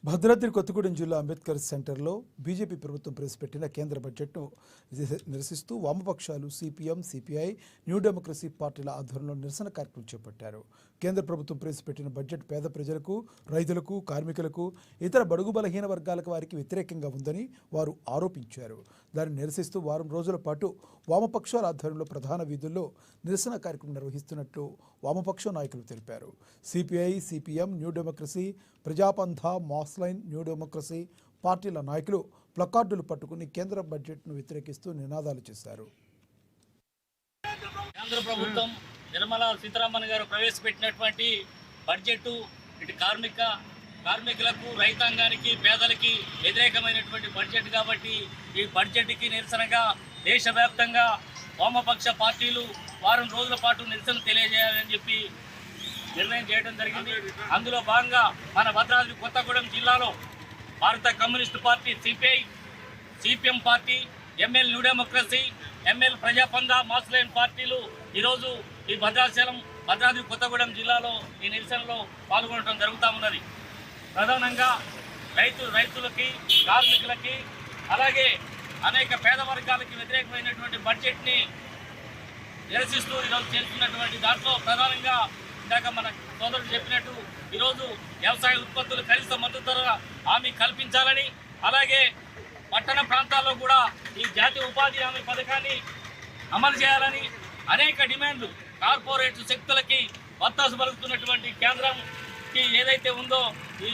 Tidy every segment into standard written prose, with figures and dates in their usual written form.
భద్రాద్రి కొత్తగూడెం జిల్లా అంబేద్కర్ సెంటర్లో బీజేపీ ప్రభుత్వం ప్రవేశపెట్టిన కేంద్ర బడ్జెట్ను నిరసిస్తూ వామపక్షాలు సిపిఎం, సిపిఐ, న్యూ డెమోక్రసీ పార్టీల ఆధ్వర్యంలో నిరసన కార్యక్రమం చేపట్టారు. కేంద్ర ప్రభుత్వం ప్రవేశపెట్టిన బడ్జెట్ పేద ప్రజలకు, రైతులకు, కార్మికులకు, ఇతర బడుగు బలహీన వర్గాలకు వారికి వ్యతిరేకంగా ఉందని వారు ఆరోపించారు. దాన్ని నిరసిస్తూ వారం రోజుల పాటు వామపక్షాల ఆధ్వర్యంలో ప్రధాన వీధుల్లో నిరసన కార్యక్రమం నిర్వహిస్తున్నట్లు వామపక్ష నాయకులు తెలిపారు. CPI, CPM, new democracy, Prajapantha, mass line, new democracy పార్టీల నాయకులు ప్లకార్డులు పట్టుకుని కేంద్ర బడ్జెట్ను వ్యతిరేకిస్తూ నినాదాలు చేశారు. కేంద్ర ప్రభుత్వం నిర్మలా సీతారామన్ గారు ప్రవేశపెట్టినటువంటి బడ్జెట్ ఇటు కార్మికులకు, రైతాంగానికి, పేదలకి వ్యతిరేకమైనటువంటి బడ్జెట్ కాబట్టి ఈ బడ్జెట్కి నిరసనగా దేశవ్యాప్తంగా వామపక్ష పార్టీలు వారం రోజుల పాటు నిరసన తెలియజేయాలని చెప్పి నిర్ణయం చేయడం జరిగింది. అందులో భాగంగా మన భద్రాద్రి కొత్తగూడెం జిల్లాలో భారత communist party, CPI, CPM party, ML new democracy, ML Prajapantha, mass line పార్టీలు ఈరోజు ఈ భద్రాద్రి కొత్తగూడెం జిల్లాలో ఈ నిరసనలో పాల్గొనడం జరుగుతూ ఉన్నది. ప్రధానంగా రైతులకి, కార్మికులకి, అలాగే అనేక పేద వర్గాలకి వ్యతిరేకమైనటువంటి బడ్జెట్ని నిరసిస్తూ ఈరోజు చేస్తున్నటువంటి దాంట్లో ప్రధానంగా ఇందాక మన సోదరుడు చెప్పినట్టు ఈరోజు వ్యవసాయ ఉత్పత్తులు కనీస మద్దతు ధర హామీ కల్పించాలని, అలాగే పట్టణ ప్రాంతాల్లో కూడా ఈ జాతీయ ఉపాధి హామీ పథకాన్ని అమలు చేయాలని అనేక డిమాండ్లు కార్పొరేట్ శక్తులకి వత్తాసు పలుకుతున్నటువంటి కేంద్రంకి ఏదైతే ఉందో ఈ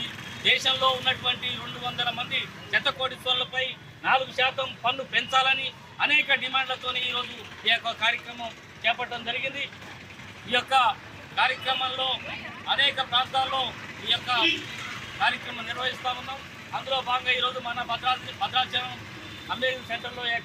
దేశంలో ఉన్నటువంటి 200 మంది చెత్త కోటీశ్వరులపై 4% పన్ను పెంచాలని అనేక డిమాండ్లతో ఈరోజు ఈ యొక్క కార్యక్రమం చేపట్టడం జరిగింది. ఈ యొక్క కార్యక్రమంలో అనేక ప్రాంతాల్లో ఈ యొక్క కార్యక్రమం నిర్వహిస్తూ ఉన్నాం. అందులో భాగంగా ఈరోజు మన భద్రాచలం అంబేద్కర్ సెంటర్లో ఈ యొక్క